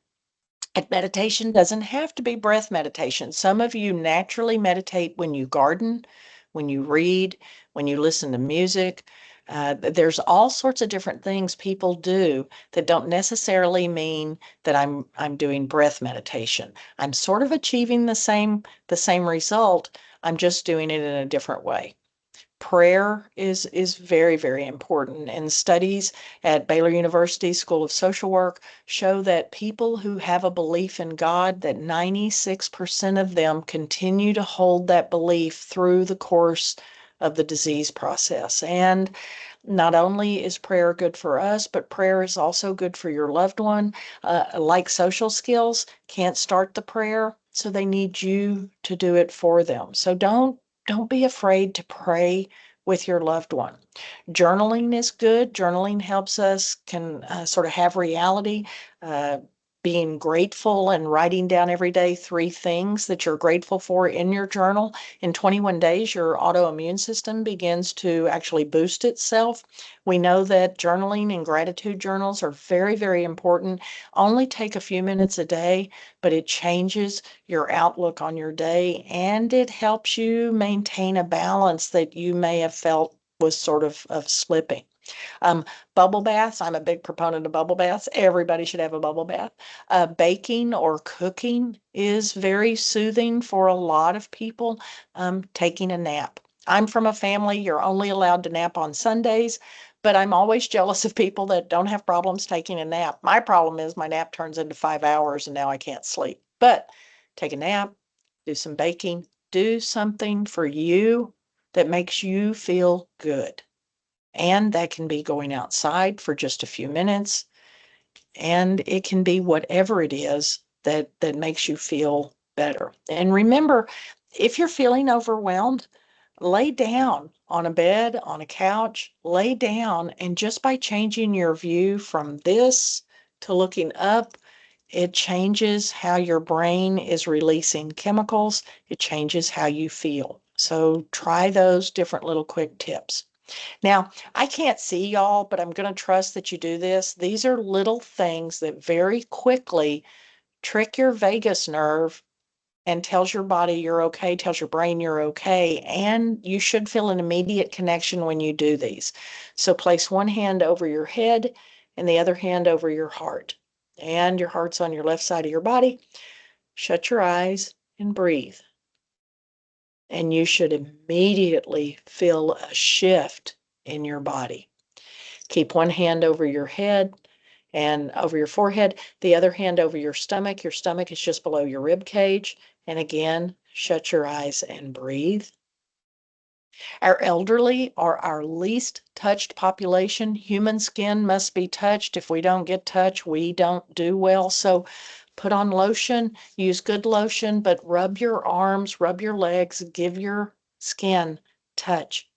And meditation doesn't have to be breath meditation. Some of you naturally meditate when you garden, when you read, when you listen to music. There's all sorts of different things people do that don't necessarily mean that I'm doing breath meditation. I'm sort of achieving the same result. I'm just doing it in a different way. Prayer is very, very important, and studies at Baylor University School of Social Work show that people who have a belief in God, that 96% of them continue to hold that belief through the course of the disease process. And not only is prayer good for us, but prayer is also good for your loved one. Like social skills, can't start the prayer, so they need you to do it for them. So don't be afraid to pray with your loved one. Journaling is good. Journaling helps us can sort of have reality. Uh, Being grateful and writing down every day 3 things that you're grateful for in your journal. In 21 days, your autoimmune system begins to actually boost itself. We know that journaling and gratitude journals are very, very important. Only take a few minutes a day, but it changes your outlook on your day, and it helps you maintain a balance that you may have felt was sort of slipping. Um, Bubble baths, I'm a big proponent of bubble baths. Everybody should have a bubble bath. Baking or cooking is very soothing for a lot of people. Taking a nap. I'm from a family, you're only allowed to nap on Sundays, but I'm always jealous of people that don't have problems taking a nap. My problem is my nap turns into 5 hours and now I can't sleep. But take a nap, do some baking, do something for you that makes you feel good. And that can be going outside for just a few minutes. And it can be whatever it is that makes you feel better. And remember, If you're feeling overwhelmed, lay down on a bed, on a couch, lay down, and just by changing your view from this to looking up, it changes how your brain is releasing chemicals. It changes how you feel. So try those different little quick tips. Now, I can't see y'all, but I'm going to trust that you do this. These are little things that very quickly trick your vagus nerve and tells your body you're okay, tells your brain you're okay, and you should feel an immediate connection when you do these. So place one hand over your head and the other hand over your heart. And your heart's on your left side of your body. Shut your eyes and breathe. And you should immediately feel a shift in your body. Keep one hand over your head and over your forehead, the other hand over your stomach. Your stomach is just below your rib cage. And again, shut your eyes and breathe. Our elderly are our least touched population. Human skin must be touched. If we don't get touched, we don't do well. So put on lotion, use good lotion, but rub your arms, rub your legs, give your skin touch.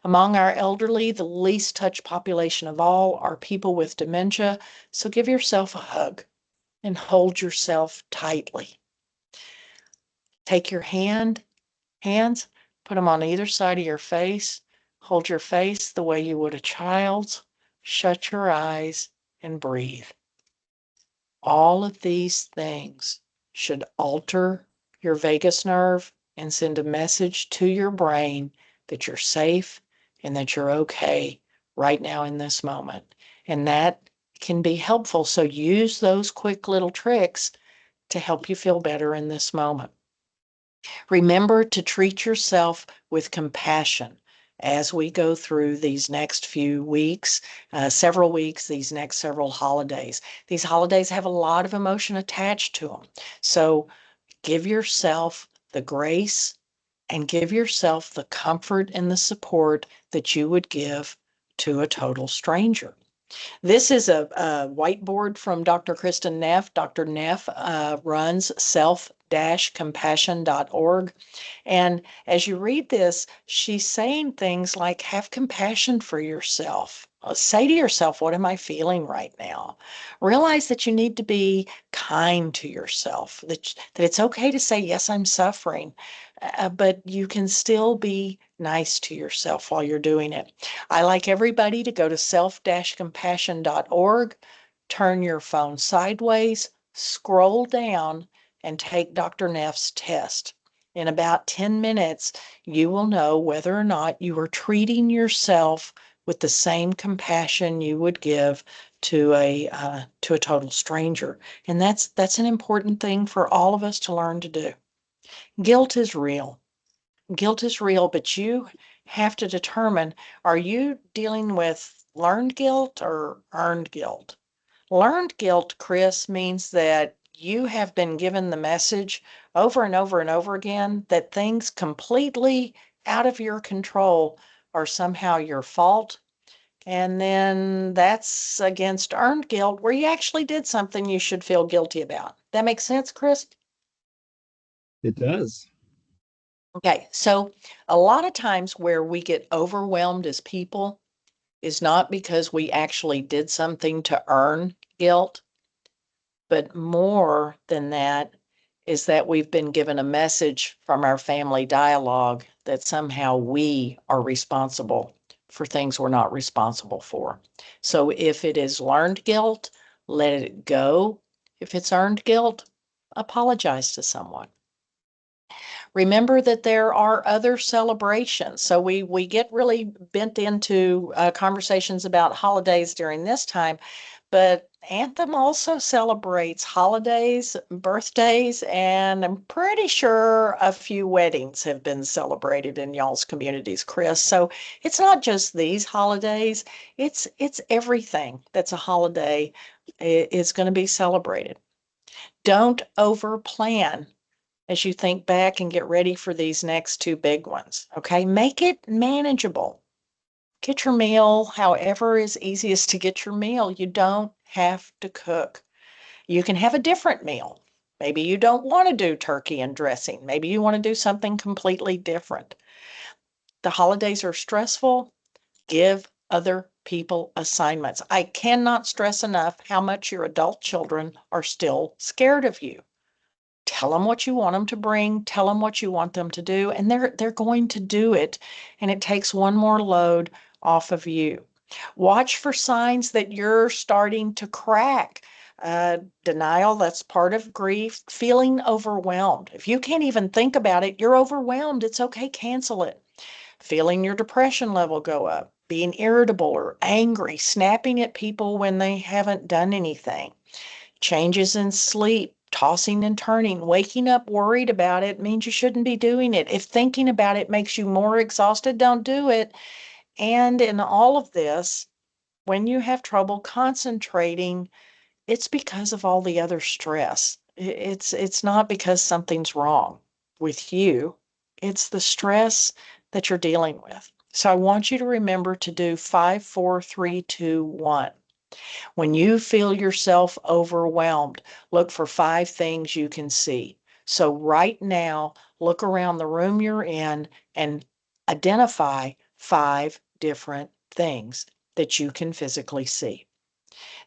Among our elderly, the least touched population of all are people with dementia. So give yourself a hug and hold yourself tightly. Take your hands, put them on either side of your face. Hold your face the way you would a child's. Shut your eyes and breathe. All of these things should alter your vagus nerve and send a message to your brain that you're safe and that you're okay right now in this moment. And that can be helpful. So use those quick little tricks to help you feel better in this moment. Remember to treat yourself with compassion as we go through these next few weeks, several weeks, these next several holidays. These holidays have a lot of emotion attached to them. So give yourself the grace and give yourself the comfort and the support that you would give to a total stranger. This is a whiteboard from Dr. Kristen Neff. Dr. Neff runs self-compassion.org. And as you read this, she's saying things like, have compassion for yourself. Say to yourself, what am I feeling right now? Realize that you need to be kind to yourself, that it's okay to say, yes, I'm suffering, but you can still be nice to yourself while you're doing it. I like everybody to go to self-compassion.org, turn your phone sideways, scroll down, and take Dr. Neff's test. In about 10 minutes, you will know whether or not you are treating yourself with the same compassion you would give to a total stranger. And that's an important thing for all of us to learn to do. Guilt is real. Guilt is real, but you have to determine, are you dealing with learned guilt or earned guilt? Learned guilt, Chris, means that you have been given the message over and over and over again that things completely out of your control are somehow your fault. And then that's against earned guilt, where you actually did something you should feel guilty about. That makes sense, Chris? It does. Okay, so a lot of times where we get overwhelmed as people is not because we actually did something to earn guilt, but more than that is that we've been given a message from our family dialogue that somehow we are responsible for things we're not responsible for. So if it is learned guilt, let it go. If it's earned guilt, apologize to someone. Remember that there are other celebrations. So we get really bent into conversations about holidays during this time, but Anthem also celebrates holidays, birthdays, and I'm pretty sure a few weddings have been celebrated in y'all's communities, Chris. So it's not just these holidays, it's everything that's a holiday is going to be celebrated. Don't over plan as you think back and get ready for these next two big ones. Okay, make it manageable. Get your meal however is easiest to get your meal. You don't have to cook. You can have a different meal. Maybe you don't want to do turkey and dressing. Maybe you want to do something completely different. The holidays are stressful. Give other people assignments. I cannot stress enough how much your adult children are still scared of you. Tell them what you want them to bring, tell them what you want them to do, and they're going to do it. And it takes one more load off of you. Watch for signs that you're starting to crack. Denial, that's part of grief. Feeling overwhelmed. If you can't even think about it, you're overwhelmed. It's okay, cancel it. Feeling your depression level go up, being irritable or angry, snapping at people when they haven't done anything, changes in sleep, tossing and turning, waking up worried about it means you shouldn't be doing it. If thinking about it makes you more exhausted, don't do it. And in all of this, when you have trouble concentrating, it's because of all the other stress. It's not because something's wrong with you. It's the stress that you're dealing with. So I want you to remember to do 5, 4, 3, 2, 1. When you feel yourself overwhelmed, look for 5 things you can see. So right now, look around the room you're in and identify 5 different things that you can physically see.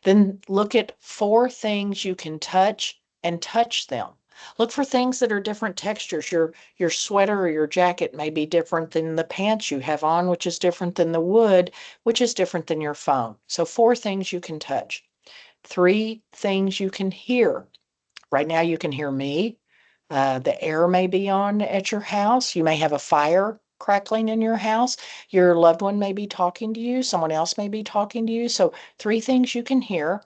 Then look at 4 things you can touch and touch them. Look for things that are different textures. Your sweater or your jacket may be different than the pants you have on, which is different than the wood, which is different than your phone. So 4 things you can touch. 3 things you can hear. Right now you can hear me. The air may be on at your house. You may have a fire crackling in your house. Your loved one may be talking to you. Someone else may be talking to you. So 3 things you can hear.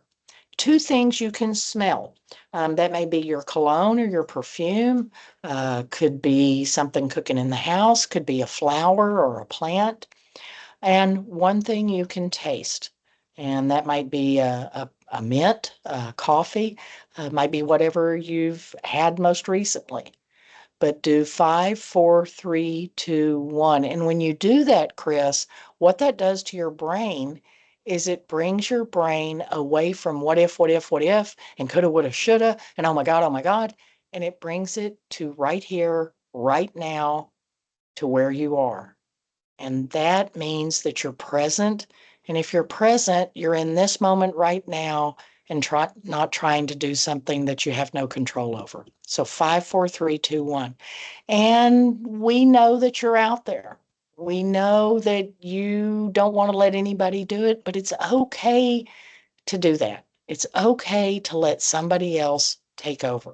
2 things you can smell. That may be your cologne or your perfume. Could be something cooking in the house. Could be a flower or a plant. And 1 thing you can taste. And that might be a mint, coffee, might be whatever you've had most recently. But do 5, 4, 3, 2, 1. And when you do that, Chris, what that does to your brain is it brings your brain away from what if, and coulda, woulda, shoulda, and oh my God, oh my God. And it brings it to right here, right now, to where you are. And that means that you're present. And if you're present, you're in this moment right now and not trying to do something that you have no control over. So 5, 4, 3, 2, 1. And we know that you're out there. We know that you don't want to let anybody do it, but it's okay to do that. It's okay to let somebody else take over.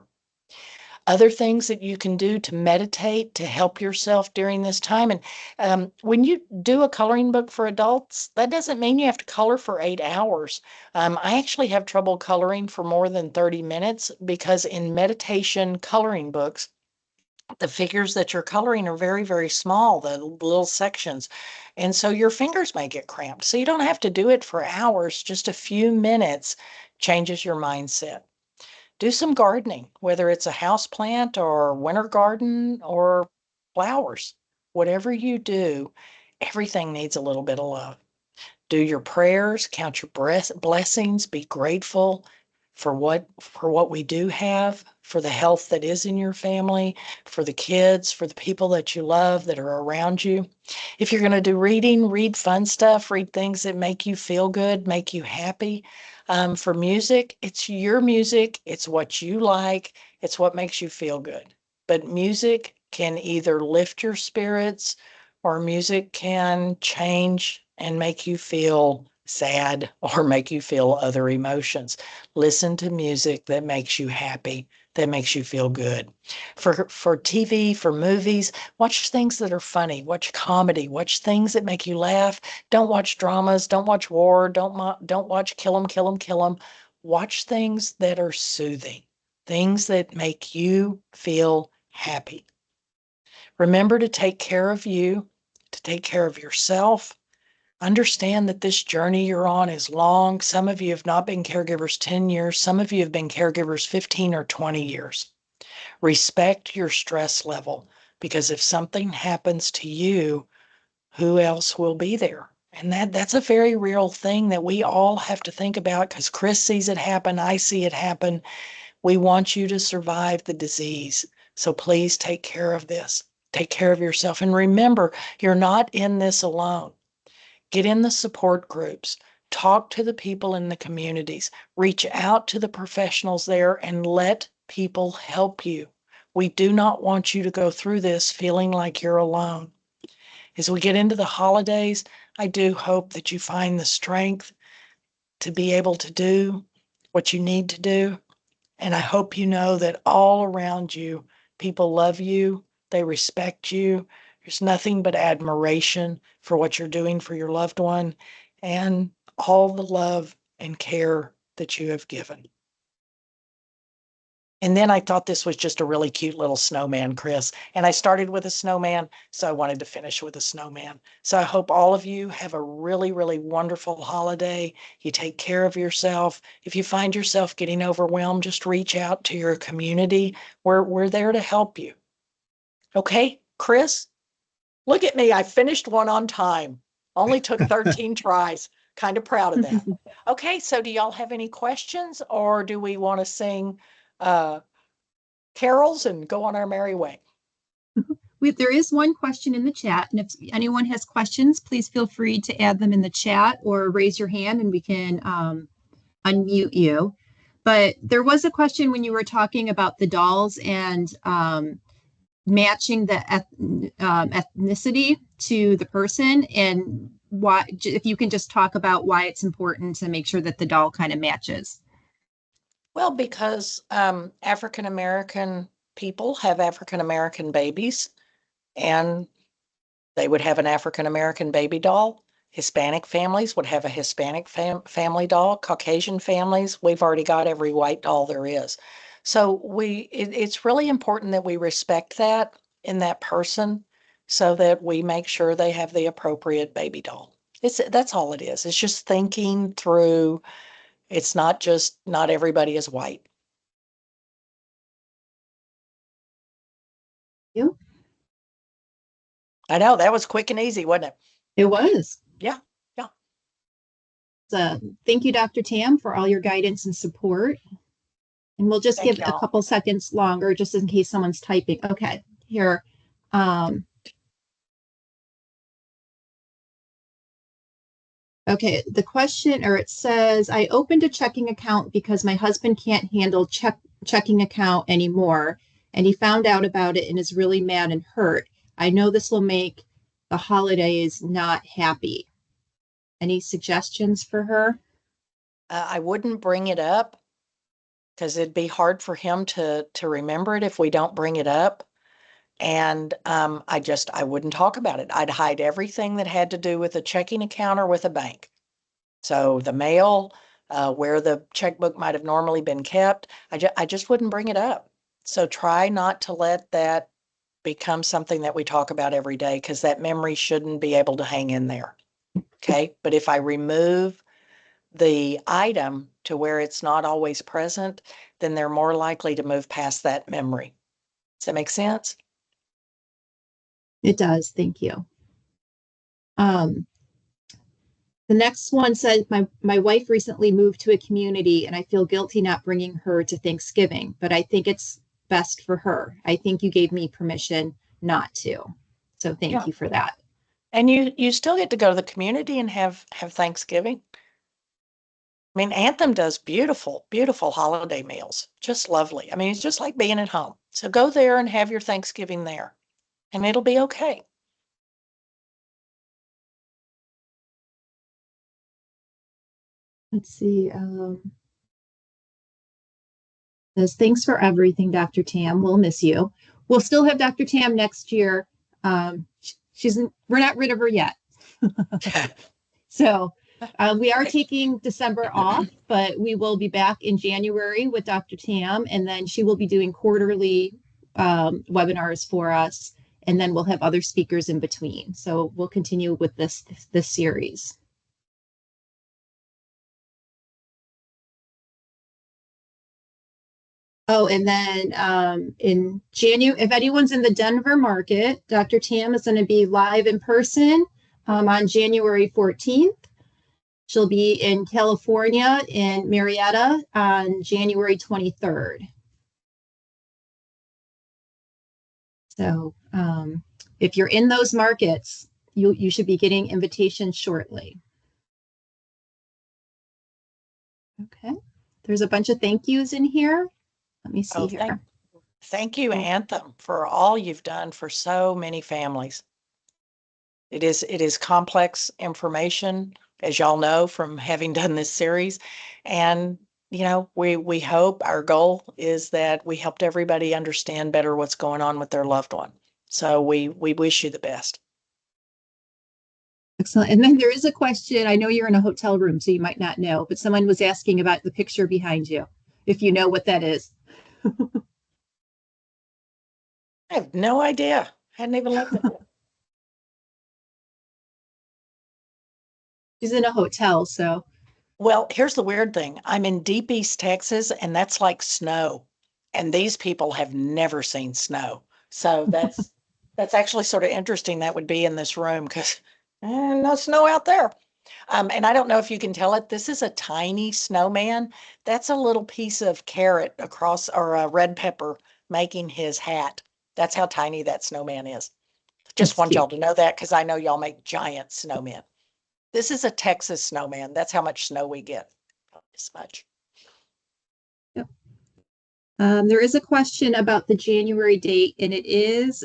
Other things that you can do to meditate to help yourself during this time. And when you do a coloring book for adults, that doesn't mean you have to color for 8 hours. I actually have trouble coloring for more than 30 minutes because in meditation coloring books, the figures that you're coloring are very, very small, the little sections. And so your fingers may get cramped. So you don't have to do it for hours, just a few minutes changes your mindset. Do some gardening, whether it's a house plant or winter garden or flowers. Whatever you do, everything needs a little bit of love. Do your prayers, count your blessings, be grateful for what we do have, for the health that is in your family, for the kids, for the people that you love that are around you. If you're going to do reading, read fun stuff, read things that make you feel good, make you happy. For music, it's your music, it's what you like, it's what makes you feel good. But music can either lift your spirits or music can change and make you feel sad or make you feel other emotions. Listen to music that makes you happy, that makes you feel good. For TV, for movies, watch things that are funny, watch comedy, watch things that make you laugh. Don't watch dramas, don't watch war, don't watch kill 'em, kill 'em, kill 'em. Watch things that are soothing, things that make you feel happy. Remember to take care of you, to take care of yourself. Understand that this journey you're on is long. Some of you have not been caregivers 10 years. Some of you have been caregivers 15 or 20 years. Respect your stress level because if something happens to you, who else will be there? And that's a very real thing that we all have to think about because Chris sees it happen. I see it happen. We want you to survive the disease. So please take care of this. Take care of yourself. And remember, you're not in this alone. Get in the support groups. Talk to the people in the communities. Reach out to the professionals there and let people help you. We do not want you to go through this feeling like you're alone. As we get into the holidays, I do hope that you find the strength to be able to do what you need to do. And I hope you know that all around you, people love you, they respect you. There's nothing but admiration for what you're doing for your loved one and all the love and care that you have given. And then I thought this was just a really cute little snowman, Chris. And I started with a snowman, so I wanted to finish with a snowman. So I hope all of you have a really, really wonderful holiday. You take care of yourself. If you find yourself getting overwhelmed, just reach out to your community. We're there to help you. Okay, Chris? Look at me. I finished one on time. Only took 13 tries. Kind of proud of that. Okay, so do y'all have any questions or do we want to sing carols and go on our merry way? There is one question in the chat, and if anyone has questions, please feel free to add them in the chat or raise your hand and we can unmute you. But there was a question when you were talking about the dolls and matching the ethnicity to the person, and why, if you can just talk about why it's important to make sure that the doll kind of matches. Well, because African American people have African American babies, and they would have an African American baby doll. Hispanic families would have a Hispanic family doll. Caucasian families, we've already got every white doll there is. So it's really important that we respect that in that person so that we make sure they have the appropriate baby doll. That's all it is. It's just thinking through. It's not just, not everybody is white. You? I know that was quick and easy, wasn't it? It was. Yeah. Yeah. So thank you, Dr. Tam, for all your guidance and support. And we'll just Thank give y'all. a couple seconds longer just in case someone's typing. Okay, here. Okay, the question, or it says, I opened a checking account because my husband can't handle checking account anymore, and he found out about it and is really mad and hurt. I know this will make the holidays not happy. Any suggestions for her? I wouldn't bring it up because it'd be hard for him to remember it if we don't bring it up. And I wouldn't talk about it. I'd hide everything that had to do with a checking account or with a bank. So the mail, where the checkbook might have normally been kept, I just wouldn't bring it up. So try not to let that become something that we talk about every day because that memory shouldn't be able to hang in there. Okay. But if I remove the item to where it's not always present, then they're more likely to move past that memory. Does that make sense? It does. Thank you. The next one says, my wife recently moved to a community and I feel guilty not bringing her to Thanksgiving, but I think it's best for her. I think you gave me permission not to. So thank you for that. And you still get to go to the community and have Thanksgiving. I mean, Anthem does beautiful, beautiful holiday meals. Just lovely. I mean, it's just like being at home. So go there and have your Thanksgiving there, and it'll be okay. Let's see. Says, thanks for everything, Dr. Tam. We'll miss you. We'll still have Dr. Tam next year. We're not rid of her yet. So we are taking December off, but we will be back in January with Dr. Tam, and then she will be doing quarterly webinars for us, and then we'll have other speakers in between. So we'll continue with this series. Oh, and then in January, if anyone's in the Denver market, Dr. Tam is going to be live in person on January 14th. She'll be in California in Marietta on January 23rd. So if you're in those markets, you should be getting invitations shortly. Okay, there's a bunch of thank yous in here. Let me see here. Thank you, Anthem, for all you've done for so many families. It is complex information, as y'all know from having done this series. And, you know, we hope, our goal is that we helped everybody understand better what's going on with their loved one. So we wish you the best. Excellent. And then there is a question. I know you're in a hotel room, so you might not know, but someone was asking about the picture behind you, if you know what that is. I have no idea. Hadn't even looked at it. She's in a hotel, so. Well, here's the weird thing. I'm in deep East Texas, and that's like snow. And these people have never seen snow. So that's actually sort of interesting. That would be in this room because no snow out there. And I don't know if you can tell it. This is a tiny snowman. That's a little piece of carrot across, or a red pepper, making his hat. That's how tiny that snowman is. Just want y'all to know that, because I know y'all make giant snowmen. This is a Texas snowman. That's how much snow we get. This much. Yep. There is a question about the January date, and it is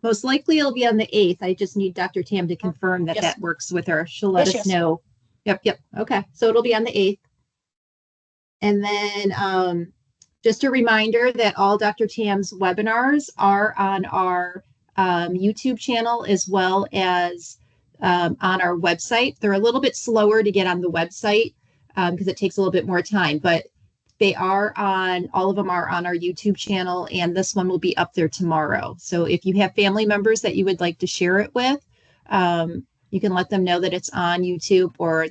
most likely it'll be on the 8th. I just need Dr. Tam to confirm that that works with her. She'll let us know. Yep. Okay. So it'll be on the 8th. And then just a reminder that all Dr. Tam's webinars are on our YouTube channel, as well as on our website. They're a little bit slower to get on the website because it takes a little bit more time, but they are on, all of them are on our YouTube channel, and this one will be up there tomorrow. So if you have family members that you would like to share it with, you can let them know that it's on YouTube, or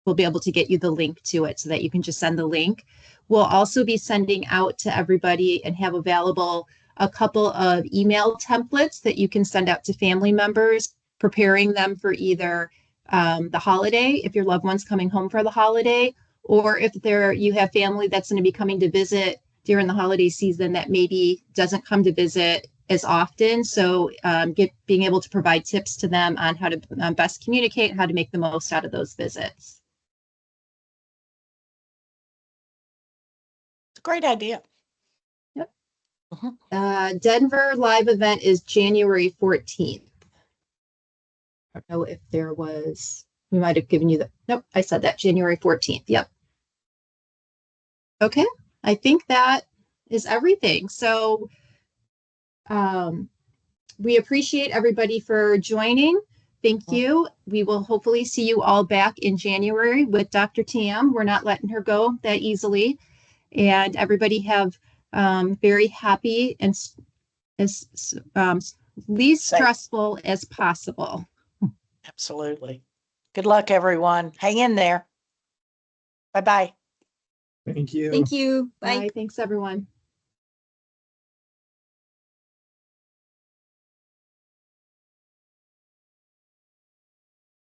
we'll be able to get you the link to it so that you can just send the link. We'll also be sending out to everybody and have available a couple of email templates that you can send out to family members, preparing them for either the holiday, if your loved one's coming home for the holiday, or if you have family that's going to be coming to visit during the holiday season that maybe doesn't come to visit as often. So being able to provide tips to them on how to best communicate, how to make the most out of those visits. It's a great idea. Yep. Denver live event is January 14th. I don't know if there was, we might have given you the, nope, I said that, January 14th. Yep. Okay, I think that is everything. So we appreciate everybody for joining. Thank you. We will hopefully see you all back in January with Dr. Tam. We're not letting her go that easily. And everybody have very happy and as least stressful as possible. Absolutely. Good luck, everyone. Hang in there. Bye-bye. Thank you. Thank you. Bye. Thanks, everyone.